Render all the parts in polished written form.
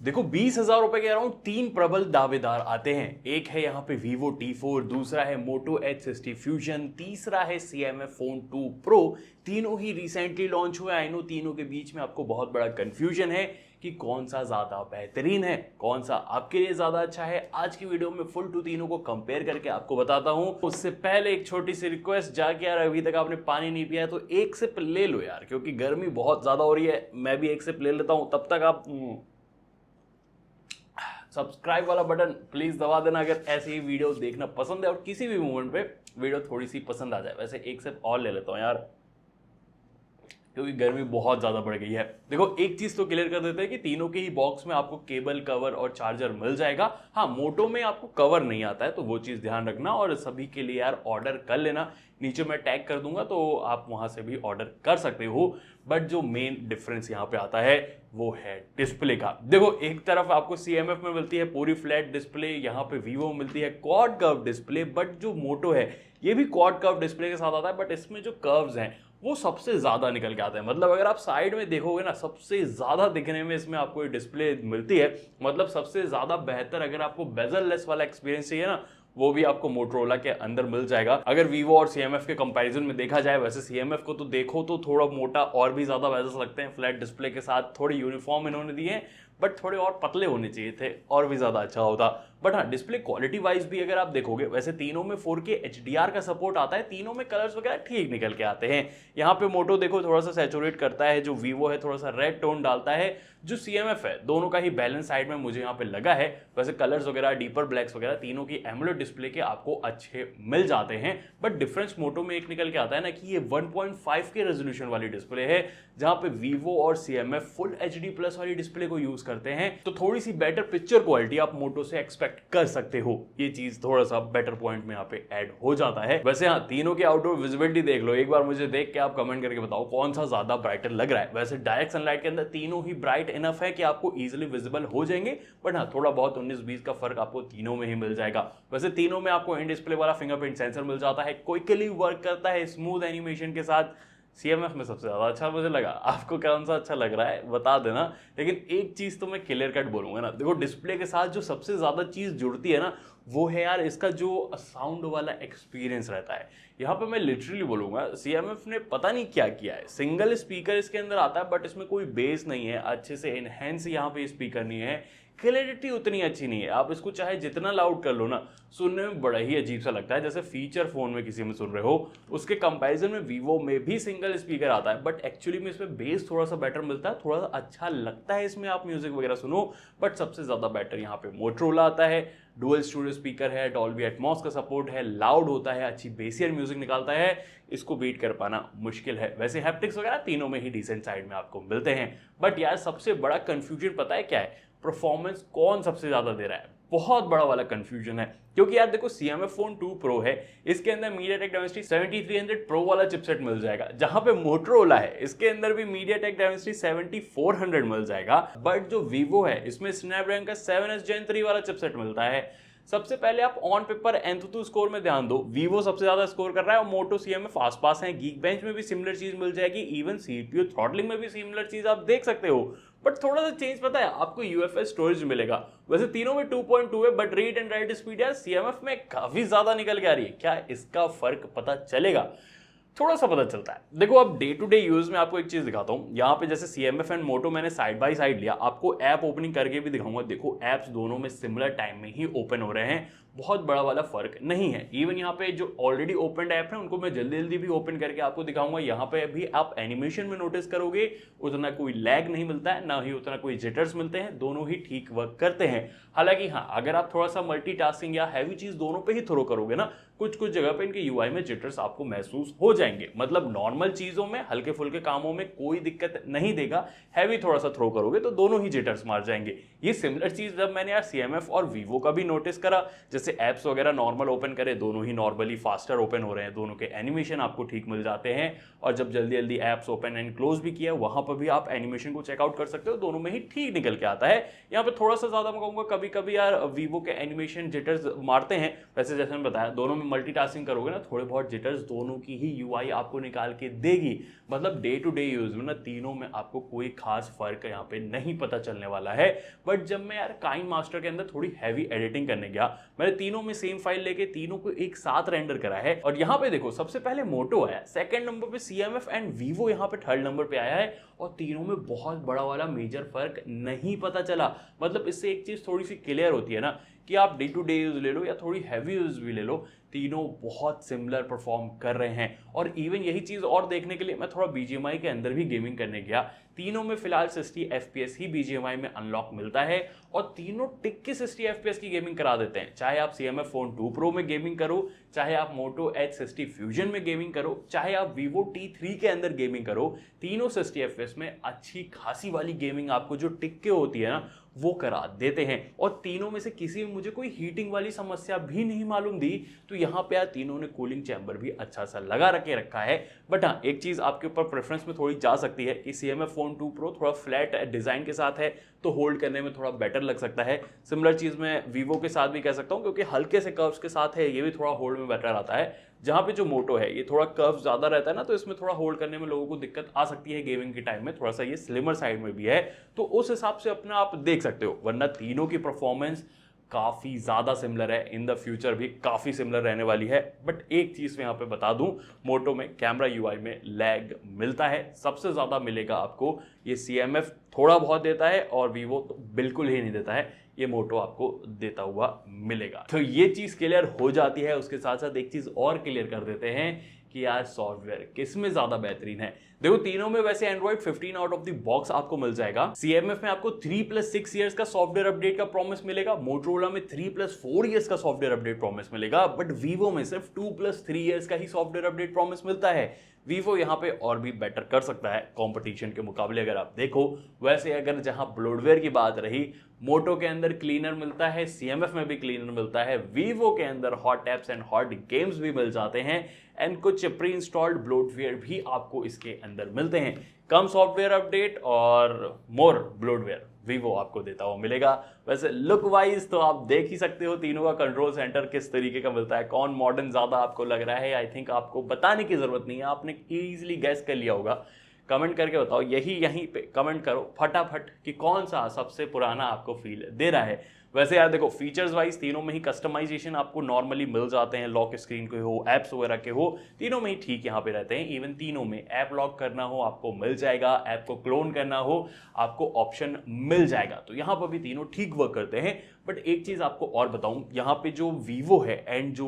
देखो 20,000 रुपए के अराउंड तीन प्रबल दावेदार आते हैं। एक है यहाँ पे Vivo T4, दूसरा है Moto H60 Fusion, तीसरा है CMF Phone 2 Pro। तीनों ही रिसेंटली लॉन्च हुए। आई नो तीनों के बीच में आपको बहुत बड़ा कंफ्यूजन है कि कौन सा ज्यादा बेहतरीन है, कौन सा आपके लिए ज्यादा अच्छा है। आज की वीडियो में फुल टू तीनों को कंपेयर करके आपको बताता हूं। उससे पहले एक छोटी सी रिक्वेस्ट, जाके यार अभी तक आपने पानी नहीं पिया है तो एक सिप ले लो यार, क्योंकि गर्मी बहुत ज्यादा हो रही है। मैं भी एक सिप ले लेता हूं, तब तक आप सब्सक्राइब वाला बटन प्लीज दबा देना अगर ऐसी ही वीडियो देखना पसंद है और किसी भी मोमेंट पे वीडियो थोड़ी सी पसंद आ जाए। वैसे एक सिप और ले लेता हूँ यार, क्योंकि गर्मी बहुत ज़्यादा बढ़ गई है। देखो एक चीज़ तो क्लियर कर देते हैं कि तीनों के ही बॉक्स में आपको केबल, कवर और चार्जर मिल जाएगा। हाँ, मोटो में आपको कवर नहीं आता है, तो वो चीज़ ध्यान रखना और सभी के लिए यार ऑर्डर कर लेना। नीचे मैं टैग कर दूंगा तो आप वहाँ से भी ऑर्डर कर सकते हो। बट जो मेन डिफरेंस यहाँ पे आता है वो है डिस्प्ले का। देखो एक तरफ आपको CMF में मिलती है पूरी फ्लैट डिस्प्ले, यहाँ पे Vivo में मिलती है क्वाड कर्व डिस्प्ले। बट जो मोटो है ये भी क्वाड कर्व डिस्प्ले के साथ आता है, बट इसमें जो कर्व्स हैं वो सबसे ज्यादा निकल के आते हैं। मतलब अगर आप साइड में देखोगे ना, सबसे ज्यादा दिखने में इसमें आपको ये डिस्प्ले मिलती है। मतलब सबसे ज्यादा बेहतर अगर आपको बेजल लेस वाला एक्सपीरियंस चाहिए ना, वो भी आपको मोटरोला के अंदर मिल जाएगा। अगर Vivo और CMF के कंपैरिजन में देखा जाए, वैसे CMF को तो देखो तो थोड़ा मोटा और भी ज्यादा बेजल्स लगते हैं फ्लैट डिस्प्ले के साथ। थोड़े यूनिफॉर्म इन्होंने दिए हैं, बट थोड़े और पतले होने चाहिए थे और भी ज्यादा अच्छा होता। बट हाँ, डिस्प्ले क्वालिटी वाइज भी अगर आप देखोगे, वैसे तीनों में 4K HDR का सपोर्ट आता है। तीनों में कलर्स वगैरह ठीक निकल के आते हैं। यहाँ पे मोटो देखो थोड़ा सा सैचुरेट करता है, जो Vivo है थोड़ा सा रेड टोन डालता है, जो CMF है दोनों का ही बैलेंस साइड में मुझे यहाँ पे लगा है। वैसे कलर्स वगैरह, डीपर ब्लैक्स वगैरह तीनों की एमोलेड डिस्प्ले के आपको अच्छे मिल जाते हैं। बट डिफरेंस मोटो में एक निकल के आता है ना कि ये 1.5 के रेजोल्यूशन वाली डिस्प्ले है, जहां पे Vivo और CMF फुल HD प्लस वाली डिस्प्ले को यूज करते हैं। तो थोड़ी सी बेटर पिक्चर क्वालिटी आप मोटो से एक्सपेक्ट कर सकते हो। ये चीज थोड़ा सा बेटर पॉइंट में यहाँ पे ऐड हो जाता है। वैसे हाँ, तीनों की आउटडोर विजिबिलिटी देख लो एक बार, मुझे देख के आप कमेंट करके बताओ कौन सा ज्यादा ब्राइटर लग रहा है। वैसे डायरेक्ट सनलाइट के अंदर तीनों ही ब्राइट इनफ है कि आपको इजिली विजिबल हो जाएंगे। बट हाँ, थोड़ा बहुत 19-20 का फर्क आपको तीनों में ही मिल जाएगा। वैसे तीनों में आपको इन डिस्प्ले वाला फिंगरप्रिंट सेंसर मिल जाता है, क्विकली वर्क करता है स्मूथ एनिमेशन के साथ। CMF में सबसे ज्यादा अच्छा मुझे लगा। आपको कौन सा अच्छा लग रहा है बता देना। लेकिन एक चीज तो मैं क्लियर कट बोलूंगा ना, देखो डिस्प्ले के साथ जो सबसे ज्यादा चीज जुड़ती है ना, वो है यार इसका जो साउंड वाला एक्सपीरियंस रहता है। यहाँ पे मैं लिटरली बोलूंगा CMF ने पता नहीं क्या किया है। सिंगल स्पीकर इसके अंदर आता है, बट इसमें कोई बेस नहीं है, अच्छे से एनहेंस यहाँ पे स्पीकर नहीं है, क्लैरिटी उतनी अच्छी नहीं है। आप इसको चाहे जितना लाउड कर लो ना, सुनने में बड़ा ही अजीब सा लगता है, जैसे फीचर फोन में किसी में सुन रहे हो। उसके कंपैरिजन में Vivo में भी सिंगल स्पीकर आता है, बट एक्चुअली में इसमें बेस थोड़ा सा बेटर मिलता है, थोड़ा सा अच्छा लगता है इसमें आप म्यूजिक वगैरह सुनो। बट सबसे ज्यादा बेटर यहाँ पे मोटरोला आता है। डुअल स्टूडियो स्पीकर है, डॉल्बी एटमॉस का सपोर्ट है, लाउड होता है, अच्छी बेसियर म्यूजिक निकालता है। इसको बीट कर पाना मुश्किल है। वैसे हैप्टिक्स वगैरह तीनों में ही डिसेंट साइड में आपको मिलते हैं। बट यार सबसे बड़ा कंफ्यूजन पता है क्या है? परफॉर्मेंस कौन सबसे ज्यादा दे रहा है, बहुत बड़ा वाला कंफ्यूजन है। क्योंकि यार देखो CMF Phone 2 Pro है, इसके अंदर MediaTek Dimensity 7300 Pro वाला चिपसेट मिल जाएगा। जहां पे मोटरोला है इसके अंदर भी MediaTek Dimensity 7400 मिल जाएगा। बट जो Vivo है इसमें Snapdragon का 7S Gen 3 वाला चिपसेट मिलता है। सबसे पहले आप ऑन पेपर एंथुतु स्कोर में ध्यान दो, Vivo सबसे ज्यादा स्कोर कर रहा है और मोटो CMF आसपास है। Geekbench में भी सिमिलर चीज मिल जाएगी, इवन CPU थ्रॉटलिंग में भी सिमिलर चीज आप देख सकते हो। बट थोड़ा सा चेंज पता है, आपको UFS स्टोरेज मिलेगा। वैसे तीनों में 2.2 है, but read and right speed यार CMF में काफी ज्यादा निकल के आ रही है। क्या इसका फर्क पता चलेगा? थोड़ा सा पता चलता है। देखो अब डे टू डे यूज में आपको एक चीज दिखाता हूं। यहाँ पे जैसे CMF एंड मोटो मैंने साइड बाय साइड लिया, आपको ऐप ओपनिंग करके भी दिखाऊंगा। देखो एप्स दोनों में सिमिलर टाइम में ही ओपन हो रहे हैं, बहुत बड़ा वाला फर्क नहीं है। इवन यहाँ पे जो ऑलरेडी ओपन ऐप है उनको मैं जल्दी जल्दी भी ओपन करके आपको दिखाऊंगा। यहाँ पे भी आप एनिमेशन में नोटिस करोगे उतना कोई लैग नहीं मिलता है, ना ही उतना कोई जिटर्स मिलते हैं, दोनों ही ठीक वर्क करते हैं। हालांकि हाँ, अगर आप थोड़ा सा मल्टीटास्किंग या हैवी चीज दोनों पे ही थ्रो करोगे ना, कुछ कुछ जगह पे इनके UI में जिटर्स आपको महसूस हो जाएंगे। मतलब नॉर्मल चीजों में, हल्के फुल्के कामों में कोई दिक्कत नहीं देगा, हैवी थोड़ा सा थ्रो करोगे तो दोनों ही जिटर्स मार जाएंगे। ये सिमिलर चीज जब मैंने यार CMF और Vivo का भी नोटिस करा, जैसे एप्स वगैरह नॉर्मल ओपन करे, दोनों ही नॉर्मली फास्टर ओपन हो रहे हैं, दोनों के एनिमेशन आपको ठीक मिल जाते हैं। और जब जल्दी जल्दी एप्स ओपन एंड क्लोज भी किया, वहां पर भी आप एनिमेशन को चेकआउट कर सकते हो, दोनों में ही ठीक निकल के आता है। यहाँ पे थोड़ा सा ज्यादा मैं कहूंगा कभी कभी यार Vivo के एनिमेशन जिटर्स मारते हैं। वैसे जैसे मैंने बताया, दोनों में मल्टीटास्किंग करोगे ना, थोड़े बहुत जिटर्स दोनों की ही UI आपको निकाल के देगी। मतलब डे टू डे यूज में ना तीनों में आपको कोई खास फर्क यहाँ पे नहीं पता चलने वाला है। बट जब मैं यार काइनमास्टर के अंदर थोड़ी हैवी एडिटिंग करने गया, मैंने तीनों में सेम फाइल लेके तीनों को एक साथ रेंडर करा है और यहाँ पे देखो सबसे पहले मोटो आया, सेकंड नंबर पे CMF एंड वीवो यहाँ पे थर्ड नंबर पे आया है और तीनों में बहुत बड़ा वाला मेजर फर्क नहीं पता चला। मतलब इससे एक चीज थोड़ी सी क्लियर होती है ना कि आप डे टू डे यूज ले लो या थोड़ी हैवी यूज भी ले लो, तीनों बहुत सिमिलर परफॉर्म कर रहे हैं। और इवन यही चीज और देखने के लिए मैं थोड़ा BGMI के अंदर भी गेमिंग करने गया, तीनों में फिलहाल 60 FPS ही BGMI में अनलॉक मिलता है और तीनों टिक के 60 FPS की गेमिंग करा देते हैं। चाहे आप CMF Phone 2 Pro में गेमिंग करो, चाहे आप Moto H60 Fusion में गेमिंग करो, चाहे आप Vivo T3 के अंदर गेमिंग करो, तीनों 60 FPS में अच्छी खासी वाली गेमिंग आपको जो टिक के होती है ना वो करा देते हैं। और तीनों में से किसी में मुझे कोई हीटिंग वाली समस्या भी नहीं मालूम दी। तो यहाँ पे यार तीनों ने कूलिंग चैम्बर भी अच्छा सा लगा रखा है। बट हाँ, एक चीज आपके ऊपर प्रेफरेंस में थोड़ी जा सकती है कि CMF Phone 2 Pro थोड़ा फ्लैट डिजाइन के साथ है तो होल्ड करने में थोड़ा बेटर लग सकता है। सिमिलर चीज मैं Vivo के साथ भी कह सकता हूँ क्योंकि हल्के से कर्व्स के साथ है, ये भी थोड़ा होल्ड में बेटर आता है। जहां पे जो मोटो है ये थोड़ा कर्व ज्यादा रहता है ना, तो इसमें थोड़ा होल्ड करने में लोगों को दिक्कत आ सकती है गेमिंग के टाइम में। थोड़ा सा ये स्लिमर साइड में भी है तो उस हिसाब से अपना आप देख सकते हो, वरना तीनों की परफॉर्मेंस काफी ज्यादा सिमिलर है, इन द फ्यूचर भी काफी सिमिलर रहने वाली है। बट एक चीज मैं यहाँ पे बता दूं, मोटो में कैमरा UI में लैग मिलता है, सबसे ज्यादा मिलेगा आपको ये CMF थोड़ा बहुत देता है और Vivo तो बिल्कुल ही नहीं देता है, ये मोटो आपको देता हुआ मिलेगा। तो ये चीज क्लियर हो जाती है। उसके साथ साथ एक चीज और क्लियर कर देते हैं कि यार सॉफ्टवेयर किस में ज्यादा बेहतरीन है। देखो तीनों में वैसे Android 15 out of the box आपको मिल जाएगा। CMF में आपको 3+6 इयर्स का सॉफ्टवेयर अपडेट का प्रॉमिस मिलेगा, मोटोरोला में 3+4 इयर्स का सॉफ्टवेयर अपडेट प्रॉमिस मिलेगा, बट Vivo में सिर्फ 2+3 इयर्स का ही सॉफ्टवेयर अपडेट प्रॉमिस मिलता है। Vivo यहाँ पे और भी बेटर कर सकता है कंपटीशन के मुकाबले अगर आप देखो। वैसे अगर जहां ब्लोडवेयर की बात रही, मोटो के अंदर क्लीनर मिलता है, CMF में भी क्लीनर मिलता है, Vivo के अंदर hot apps and hot games भी मिल जाते हैं एंड कुछ प्री इंस्टॉल्ड ब्लोडवेयर भी आपको इसके अंदर मिलते हैं। कम सॉफ्टवेयर अपडेट और मोर ब्लोडवेयर Vivo आपको देता हुआ मिलेगा। वैसे लुक वाइज तो आप देख ही सकते हो तीनों का कंट्रोल सेंटर किस तरीके का मिलता है, कौन मॉडर्न ज्यादा आपको लग रहा है। आई थिंक आपको बताने की जरूरत नहीं है, आपने इजीली गैस कर लिया होगा। कमेंट करके बताओ, यहीं पे कमेंट करो फटाफट कि कौन सा सबसे पुराना आपको फील दे रहा है। वैसे यार देखो फीचर्स वाइज तीनों में ही कस्टमाइजेशन आपको नॉर्मली मिल जाते हैं, लॉक स्क्रीन के हो, एप्स वगैरह के हो, तीनों में ही ठीक यहाँ पे रहते हैं। इवन तीनों में ऐप लॉक करना हो आपको मिल जाएगा, ऐप को क्लोन करना हो आपको ऑप्शन मिल जाएगा। तो यहाँ पर भी तीनों ठीक वर्क करते हैं। बट एक चीज आपको और बताऊं, यहाँ पे जो Vivo है एंड जो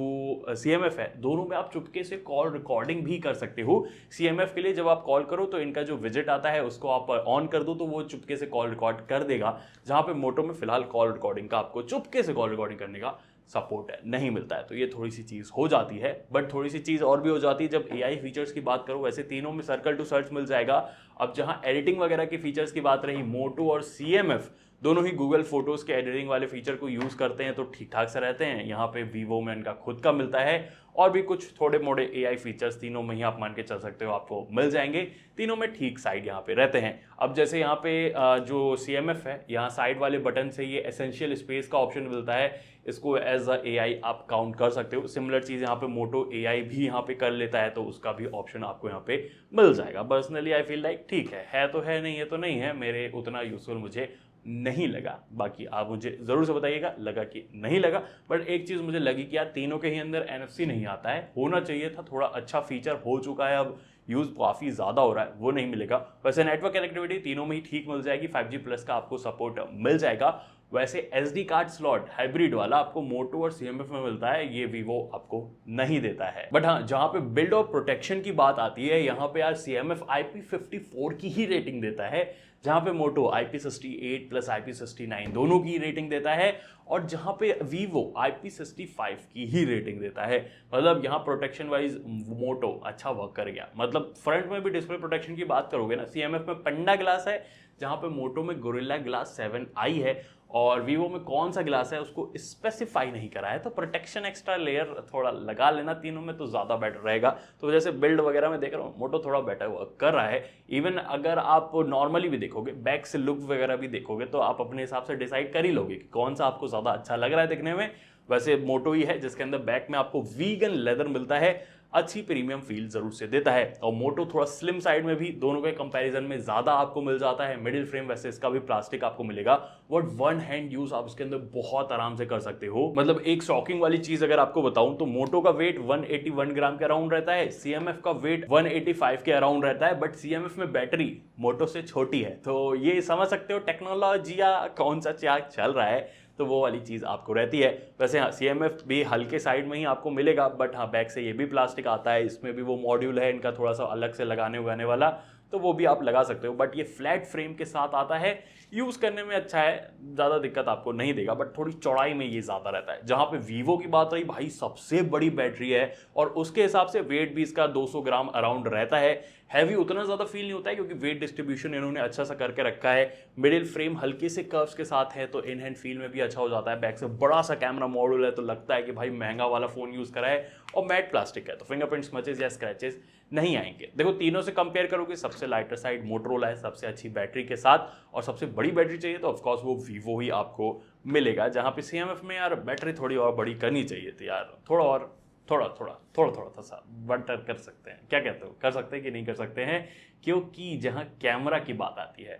CMF है, दोनों में आप चुपके से कॉल रिकॉर्डिंग भी कर सकते हो। CMF के लिए जब आप कॉल करो तो इनका जो विजिट आता है उसको आप ऑन कर दो तो वो चुपके से कॉल रिकॉर्ड कर देगा, जहां पे मोटो में फिलहाल कॉल रिकॉर्डिंग का आपको चुपके से कॉल रिकॉर्डिंग करने का सपोर्ट नहीं मिलता है। तो ये थोड़ी सी चीज हो जाती है। बट थोड़ी सी चीज और भी हो जाती है जब AI फीचर्स की बात करो। वैसे तीनों में सर्कल टू सर्च मिल जाएगा। अब जहां एडिटिंग वगैरह की फीचर्स की बात रही, मोटो और CMF दोनों ही गूगल फोटोज के एडिटिंग वाले फीचर को यूज करते हैं तो ठीक ठाक से रहते हैं। यहाँ पे Vivo में इनका खुद का मिलता है और भी कुछ थोड़े मोड़े AI फीचर्स तीनों में ही आप मान के चल सकते हो आपको मिल जाएंगे। तीनों में ठीक साइड यहाँ पे रहते हैं। अब जैसे यहाँ पे जो CMF है, यहाँ साइड वाले बटन से ये एसेंशियल स्पेस का ऑप्शन मिलता है, इसको एज अ AI आप काउंट कर सकते हो। सिमिलर चीज यहाँ पे मोटो AI भी यहाँ पे कर लेता है तो उसका भी ऑप्शन आपको यहाँ पे मिल जाएगा। पर्सनली आई फील लाइक ठीक है तो है, नहीं है तो नहीं है, मेरे उतना यूजफुल मुझे नहीं लगा। बाकी आप मुझे जरूर से बताइएगा लगा कि नहीं लगा। बट एक चीज मुझे लगी कि यार तीनों के ही अंदर NFC नहीं आता है, होना चाहिए था, थोड़ा अच्छा फीचर हो चुका है, अब यूज काफी ज्यादा हो रहा है, वो नहीं मिलेगा। वैसे नेटवर्क कनेक्टिविटी तीनों में ही ठीक मिल जाएगी, 5G+ का आपको सपोर्ट मिल जाएगा। वैसे SD कार्ड स्लॉट हाइब्रिड वाला आपको मोटो और CMF में मिलता है, ये Vivo आपको नहीं देता है। बट हाँ, जहां पे बिल्ड और प्रोटेक्शन की बात आती है, यहाँ पे यार CMF IP54 की ही रेटिंग देता है, जहां पे मोटो IP68 प्लस IP69 दोनों की रेटिंग देता है, और जहां पे Vivo IP65 की ही रेटिंग देता है। मतलब यहाँ प्रोटेक्शन वाइज मोटो अच्छा वर्क कर गया। मतलब फ्रंट में भी डिस्प्ले प्रोटेक्शन की बात करोगे ना, CMF में पंडा ग्लास है, जहां पे मोटो में गोरिल्ला ग्लास 7i है, और Vivo में कौन सा ग्लास है उसको स्पेसिफाई नहीं करा है। तो प्रोटेक्शन एक्स्ट्रा लेयर थोड़ा लगा लेना तीनों में तो ज़्यादा बेटर रहेगा। तो जैसे बिल्ड वगैरह में देख रहा हूँ मोटो थोड़ा बेटर वर्क कर रहा है। इवन अगर आप नॉर्मली भी देखोगे, बैक से लुक वगैरह भी देखोगे, तो आप अपने हिसाब से डिसाइड कर ही लोगे कि कौन सा आपको ज़्यादा अच्छा लग रहा है दिखने में। वैसे मोटो ही है जिसके अंदर बैक में आपको वीगन लेदर मिलता है, अच्छी प्रीमियम फील जरूर से देता है। और मोटो थोड़ा स्लिम साइड में भी दोनों के कंपैरिजन में ज्यादा आपको मिल जाता है। मिडिल फ्रेम वैसे इसका भी प्लास्टिक आपको मिलेगा, बट वन हैंड यूज आप इसके अंदर बहुत आराम से कर सकते हो। मतलब एक शॉकिंग वाली चीज अगर आपको बताऊं तो मोटो का वेट 181 ग्राम के अराउंड रहता है, सीएमएफ का वेट 185 के अराउंड रहता है, बट सीएमएफ में बैटरी मोटो से छोटी है। तो ये समझ सकते हो टेक्नोलॉजी या कौन सा क्या चल रहा है, तो वो वाली चीज़ आपको रहती है। वैसे हाँ, सीएमएफ भी हल्के साइड में ही आपको मिलेगा, बट हाँ बैक से ये भी प्लास्टिक आता है, इसमें भी वो मॉड्यूल है इनका थोड़ा सा अलग से लगाने उगाने वाला, तो वो भी आप लगा सकते हो। बट ये फ्लैट फ्रेम के साथ आता है, यूज़ करने में अच्छा है, ज़्यादा दिक्कत आपको नहीं देगा, बट थोड़ी चौड़ाई में ये ज़्यादा रहता है। जहाँ पे वीवो की बात रही, भाई सबसे बड़ी बैटरी है और उसके हिसाब से वेट भी इसका 200 ग्राम अराउंड रहता है। हैवी उतना ज़्यादा फील नहीं होता है क्योंकि वेट डिस्ट्रीब्यूशन इन्होंने अच्छा सा करके रखा है। मिडिल फ्रेम हल्के से कर्व्स के साथ है तो इन हैंड फील में भी अच्छा हो जाता है। बैक से बड़ा सा कैमरा मॉड्यूल है तो लगता है कि भाई महंगा वाला फ़ोन यूज़ करा है, और मैट प्लास्टिक है तो फिंगरप्रिंट स्मचेस या स्क्रैचेस नहीं आएंगे। देखो तीनों से कंपेयर करोगे सबसे लाइटर साइड मोटरोला है, सबसे अच्छी बैटरी के साथ, और सबसे बड़ी बैटरी चाहिए तो ऑफकोर्स वो वीवो ही आपको मिलेगा। जहाँ पे सीएमएफ में यार बैटरी थोड़ी और बड़ी करनी चाहिए थी यार, थोड़ा सा बटर कर सकते हैं। क्या कहते हो, कर सकते हैं कि नहीं कर सकते हैं? क्योंकि जहाँ कैमरा की बात आती है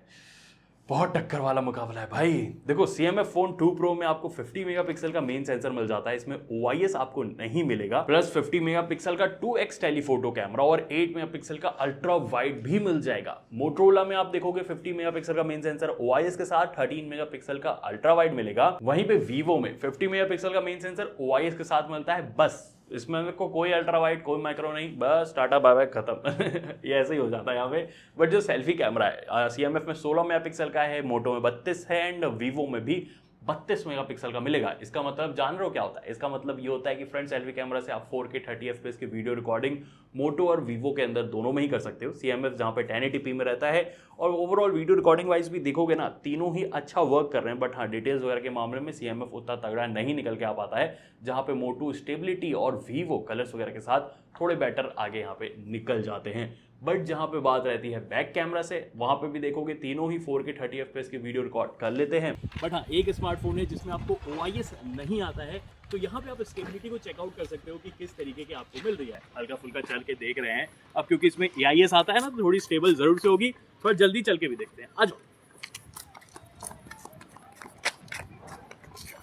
बहुत टक्कर वाला मुकाबला है भाई। देखो CMF फोन 2 Pro में आपको 50 मेगापिक्सल का मेन सेंसर मिल जाता है, इसमें OIS आपको नहीं मिलेगा, प्लस 50 मेगापिक्सल का 2x टेलीफोटो कैमरा और 8 मेगापिक्सल का अल्ट्रा वाइड भी मिल जाएगा। मोटरोला में आप देखोगे 50 मेगापिक्सल का मेन सेंसर OIS के साथ 13 मेगापिक्सल का अल्ट्रा वाइड मिलेगा। वहीं पे वीवो में 50 मेगापिक्सल का मेन सेंसर OIS के साथ मिलता है, बस इसमें मेरे को कोई अल्ट्रा वाइड कोई माइक्रो नहीं, बस टाटा बाय बाय खत्म। ये ऐसे ही हो जाता है यहाँ पे। बट जो सेल्फी कैमरा है CMF में 16 मेगापिक्सल का है, मोटो में 32 है एंड वीवो में भी 32 मेगापिक्सल का मिलेगा। इसका मतलब जान रहे हो क्या होता है? इसका मतलब ये होता है कि फ्रंट सेल्फी कैमरा से आप 4K 30 FPS की वीडियो रिकॉर्डिंग मोटो और वीवो के अंदर दोनों में ही कर सकते हो। CMF जहाँ पे 1080p में रहता है, और ओवरऑल वीडियो रिकॉर्डिंग वाइज भी देखोगे ना तीनों ही अच्छा वर्क कर रहे हैं। बट हाँ, डिटेल्स वगैरह के मामले में CMF उतना तगड़ा नहीं निकल के आ पाता है, जहाँ पे मोटो स्टेबिलिटी और वीवो कलर्स वगैरह के साथ थोड़े बेटर आगे यहाँ पे निकल जाते हैं। बट जहाँ पे बात रहती है बैक कैमरा से, वहाँ पे भी देखोगे तीनों ही 4K 30 FPS की वीडियो रिकॉर्ड कर लेते हैं। बट हाँ, एक स्मार्टफोन है जिसमें आपको OIS नहीं आता है, तो यहाँ पे आप स्टेबिलिटी को चेकआउट कर सकते हो कि किस तरीके की आपको मिल रही है। हल्का फुल्का चल के देख रहे हैं अब, क्योंकि इसमें AIS आता है ना, तो थोड़ी स्टेबल जरूर से होगी। थोड़ा जल्दी चल के भी देखते हैं, आ जाओ।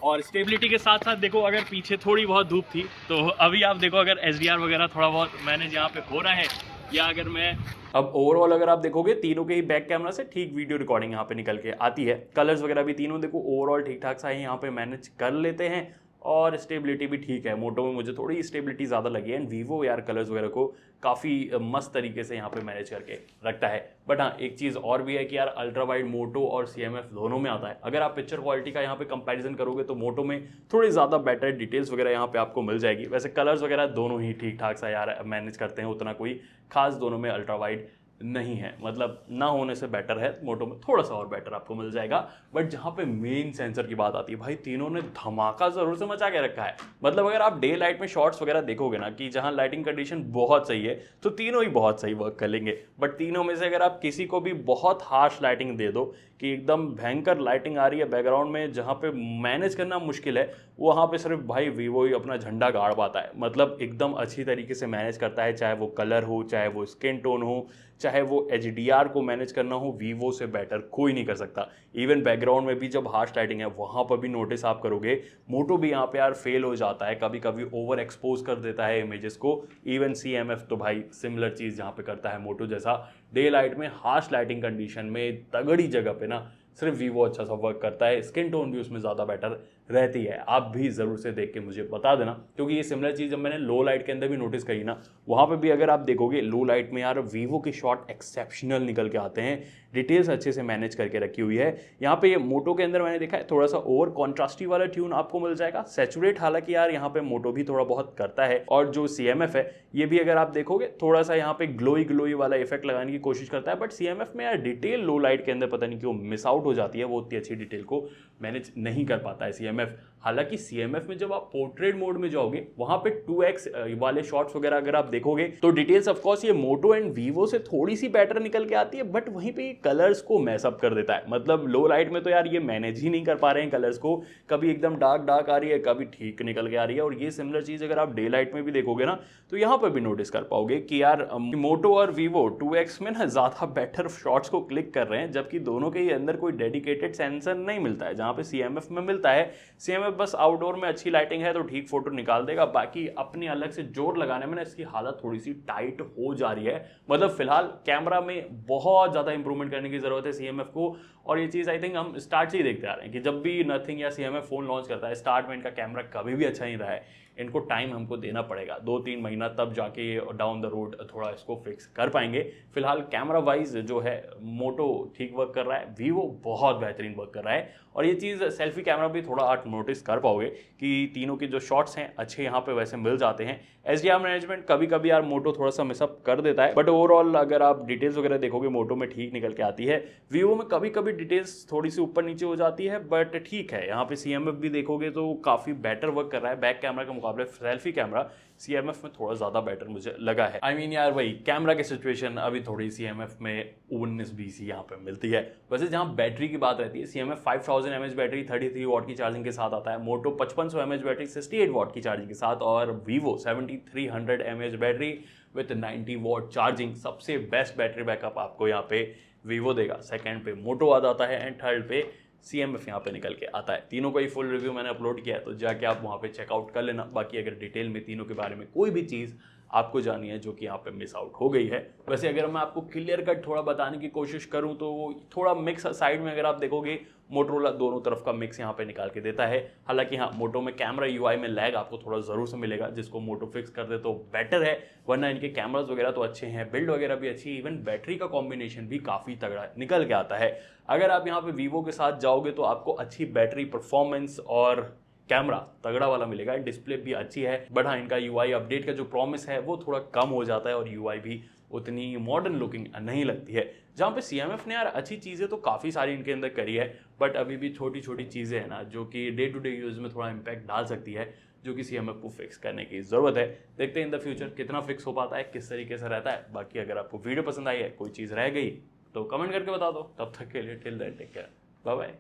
और स्टेबिलिटी के साथ साथ देखो, अगर पीछे थोड़ी बहुत धूप थी तो अभी आप देखो अगर SDR वगैरह थोड़ा बहुत मैनेज यहाँ पे हो रहा है, या अगर मैं अब ओवरऑल अगर आप देखोगे तीनों के ही बैक कैमरा से ठीक वीडियो रिकॉर्डिंग यहाँ पे निकल के आती है। कलर्स वगैरह भी तीनों देखो ओवरऑल ठीक ठाक सा ही यहाँ पे मैनेज कर लेते हैं, और स्टेबिलिटी भी ठीक है। मोटो में मुझे थोड़ी स्टेबिलिटी ज़्यादा लगी है, एंड वीवो यार कलर्स वगैरह को काफ़ी मस्त तरीके से यहाँ पे मैनेज करके रखता है। बट हाँ, एक चीज़ और भी है कि यार अल्ट्रा वाइड मोटो और CMF दोनों में आता है। अगर आप पिक्चर क्वालिटी का यहाँ पे कंपैरिजन करोगे तो मोटो में थोड़ी ज़्यादा बेटर डिटेल्स वगैरह यहाँ पे आपको मिल जाएगी। वैसे कलर्स वगैरह दोनों ही ठीक ठाक सा यार मैनेज करते हैं, उतना कोई खास दोनों में अल्ट्रा वाइड नहीं है, मतलब ना होने से बेटर है। मोटो में थोड़ा सा और बेटर आपको मिल जाएगा। बट जहाँ पे मेन सेंसर की बात आती है, भाई तीनों ने धमाका जरूर से मचा के रखा है। मतलब अगर आप डे लाइट में शॉट्स वगैरह देखोगे ना, कि जहाँ लाइटिंग कंडीशन बहुत सही है, तो तीनों ही बहुत सही वर्क कर लेंगे। बट तीनों में से अगर आप किसी को भी बहुत हार्श लाइटिंग दे दो कि एकदम भयंकर लाइटिंग आ रही है बैकग्राउंड में, जहाँ पे मैनेज करना मुश्किल है, वहाँ पे सिर्फ भाई वीवो ही अपना झंडा गाड़ पाता है। मतलब एकदम अच्छी तरीके से मैनेज करता है, चाहे वो कलर हो, चाहे वो स्किन टोन हो, चाहे वो HDR को मैनेज करना हो, वीवो से बेटर कोई नहीं कर सकता। इवन बैकग्राउंड में भी जब हार्श लाइटिंग है वहाँ पर भी नोटिस आप करोगे मोटो भी यहाँ पे यार फेल हो जाता है, कभी कभी ओवर एक्सपोज कर देता है इमेजेस को। इवन CMF तो भाई सिमिलर चीज़ यहाँ पे करता है मोटो जैसा। डे लाइट में हार्श लाइटिंग कंडीशन में तगड़ी जगह पे ना सिर्फ वीवो अच्छा सा वर्क करता है। स्किन टोन भी उसमें ज़्यादा बेटर रहती है। आप भी ज़रूर से देख के मुझे बता देना, क्योंकि ये सिमिलर चीज़ जब मैंने लो लाइट के अंदर भी नोटिस करी ना, वहाँ पे भी अगर आप देखोगे लो लाइट में यार वीवो के शॉट एक्सेप्शनल निकल के आते हैं। डिटेल्स अच्छे से मैनेज करके रखी हुई है। यहाँ पे ये मोटो के अंदर मैंने देखा है थोड़ा सा ओवर कॉन्ट्रास्टी वाला ट्यून आपको मिल जाएगा। सैचुरेट हालांकि यार यहाँ पे मोटो भी थोड़ा बहुत करता है, और जो CMF है ये भी अगर आप देखोगे थोड़ा सा यहाँ पे ग्लोई वाला इफेक्ट लगाने की कोशिश करता है। बट CMF में यार डिटेल लो लाइट के अंदर पता नहीं क्यों मिस आउट हो जाती है वो उतनी अच्छी डिटेल को मैनेज नहीं कर पाता है CMF। हालांकि CMF में जब आप पोर्ट्रेट मोड में जाओगे वहां पे 2x वाले शॉट्स वगैरह अगर आप देखोगे तो डिटेल्स ऑफ कोर्स ये मोटो एंड वीवो से थोड़ी सी बेटर निकल के आती है, बट वहीं पे कलर्स को मैसअप कर देता है। मतलब लो लाइट में तो यार ये मैनेज ही नहीं कर पा रहे हैं कलर्स को, कभी एकदम डार्क डार्क आ रही है, कभी ठीक निकल के आ रही है। और ये सिमिलर चीज अगर आप डे लाइट में भी देखोगे ना तो यहाँ पर भी नोटिस कर पाओगे कि यार मोटो और वीवो 2x में ना ज्यादा बेटर शॉट्स को क्लिक कर रहे हैं, जबकि दोनों के ही अंदर कोई डेडिकेटेड सेंसर नहीं मिलता है। जहां पे CMF में मिलता है, CMF बस आउटडोर में अच्छी लाइटिंग है तो ठीक फोटो निकाल देगा, बाकी अपने अलग से जोर लगाने में ना इसकी हालत थोड़ी सी टाइट हो जा रही है। मतलब फिलहाल कैमरा में बहुत ज्यादा इंप्रूवमेंट करने की जरूरत है CMF को। और ये चीज आई थिंक हम स्टार्ट से ही देखते आ रहे हैं कि जब भी नथिंग या CMF फोन लॉन्च करता है, स्टार्ट में इनका कैमरा कभी भी अच्छा नहीं रहा है। इनको टाइम हमको देना पड़ेगा 2-3 महीना, तब जाके डाउन द रोड थोड़ा इसको फिक्स कर पाएंगे। फिलहाल कैमरा वाइज जो है मोटो ठीक वर्क कर रहा है, वीवो बहुत बेहतरीन वर्क कर रहा है। और ये चीज़ सेल्फी कैमरा भी थोड़ा आप नोटिस कर पाओगे कि तीनों के जो शॉट्स हैं अच्छे यहाँ पे वैसे मिल जाते हैं। SDR मैनेजमेंट कभी कभी यार मोटो थोड़ा सा मिसअप कर देता है, बट ओवरऑल अगर आप डिटेल्स वगैरह देखोगे मोटो में ठीक निकल के आती है। वीवो में कभी कभी डिटेल्स थोड़ी सी ऊपर नीचे हो जाती है, बट ठीक है। यहाँ पे CMF भी देखोगे तो काफ़ी बेटर वर्क कर रहा है बैक कैमरा के मुकाबले। सेल्फी कैमरा CMF में थोड़ा ज़्यादा बेटर मुझे लगा है। I mean यार वही कैमरा की सिचुएशन अभी थोड़ी CMF में 19-20 यहाँ पे मिलती है। वैसे जहाँ बैटरी की बात रहती है, CMF 5000 mAh बैटरी 33 वॉट की चार्जिंग के साथ आता है, मोटो 5500 mAh बैटरी 68 वॉट की चार्जिंग के साथ, और Vivo 7300 mAh battery with 90 watt charging. सबसे बेस्ट बैटरी बैकअप आपको यहाँ पे वीवो देगा, सेकंड पे मोटो आ जाता है एंड थर्ड पे CMF यहाँ पे निकल के आता है। तीनों का ही फुल रिव्यू मैंने अपलोड किया है, तो जाके आप वहाँ पे चेकआउट कर लेना। बाकी अगर डिटेल में तीनों के बारे में कोई भी चीज़ आपको जानी है जो कि यहाँ पे मिस आउट हो गई है, वैसे अगर मैं आपको क्लियर कट थोड़ा बताने की कोशिश करूँ तो थोड़ा मिक्स साइड में अगर आप देखोगे मोटोरोला दोनों तरफ का मिक्स यहाँ पे निकाल के देता है। हालांकि हाँ, मोटो में कैमरा UI में लैग आपको थोड़ा ज़रूर से मिलेगा, जिसको मोटो फिक्स कर दे तो बेटर है, वरना इनके कैमराज वगैरह तो अच्छे हैं, बिल्ड वगैरह भी अच्छी है, इवन बैटरी का कॉम्बिनेशन भी काफ़ी तगड़ा निकल के आता है। अगर आप यहाँ पे वीवो के साथ जाओगे तो आपको अच्छी बैटरी परफॉर्मेंस और कैमरा तगड़ा वाला मिलेगा, डिस्प्ले भी अच्छी है, बट हाँ इनका UI अपडेट का जो प्रॉमिस है वो थोड़ा कम हो जाता है और UI भी उतनी मॉडर्न लुकिंग नहीं लगती है। जहाँ पे CMF ने यार अच्छी चीज़ें तो काफ़ी सारी इनके अंदर करी है, बट अभी भी छोटी छोटी चीज़ें हैं ना जो कि डे टू डे यूज़ में थोड़ा इम्पैक्ट डाल सकती है, जो कि CMF को फिक्स करने की ज़रूरत है। देखते हैं इन द फ्यूचर कितना फिक्स हो पाता है, किस तरीके से रहता है। बाकी अगर आपको वीडियो पसंद आई है, कोई चीज़ रह गई तो कमेंट करके बता दो। तब तक के लिए till then take care, bye bye.